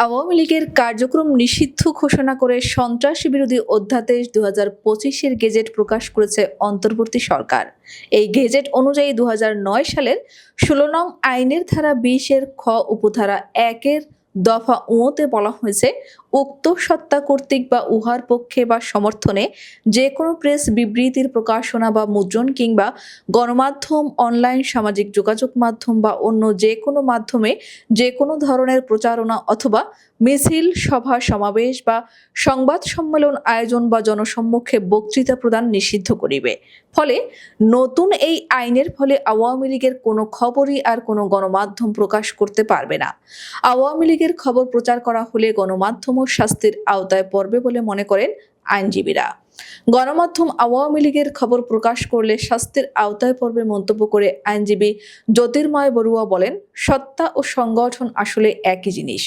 আওয়ামী লীগের কার্যক্রম নিষিদ্ধ ঘোষণা করে সন্ত্রাসী বিরোধী অধ্যাদেশ ২০২৫-এর গেজেট প্রকাশ করেছে অন্তর্বর্তী সরকার। এই গেজেট অনুযায়ী ২০০৯ সালের ১৬ নং আইনের ধারা ২০-এর খ উপধারা ১-এর দফা তে বলা হয়েছে, উক্ত সত্তা কর্তৃক বা উহার পক্ষে বা সমর্থনে যে কোনো প্রেস বিবৃতির প্রকাশনা বা মুদ্রণ কিংবা গণমাধ্যম, অনলাইন সামাজিক যোগাযোগ মাধ্যম বা অন্য যে কোনো মাধ্যমে যে কোনো ধরনের প্রচারণা অথবা মিছিল, সভা সমাবেশ বা সংবাদ সম্মেলন আয়োজন বা জনসম্মুখে বক্তৃতা প্রদান নিষিদ্ধ করিবে। ফলে নতুন এই আইনের ফলে আওয়ামী লীগের কোনো খবরই আর কোনো গণমাধ্যম প্রকাশ করতে পারবে না। আওয়ামী লীগের খবর প্রচার করা হলে গণমাধ্যমও শাস্তির আওতায় পড়বে বলে মনে করেন আইনজীবীরা। গণমাধ্যম আওয়ামী লীগের খবর প্রকাশ করলে শাস্তির আওতায় পড়বে মন্তব্য করে আইনজীবী জ্যোতির্ময় বড়ুয়া বলেন, সত্তা ও সংগঠন আসলে একই জিনিস।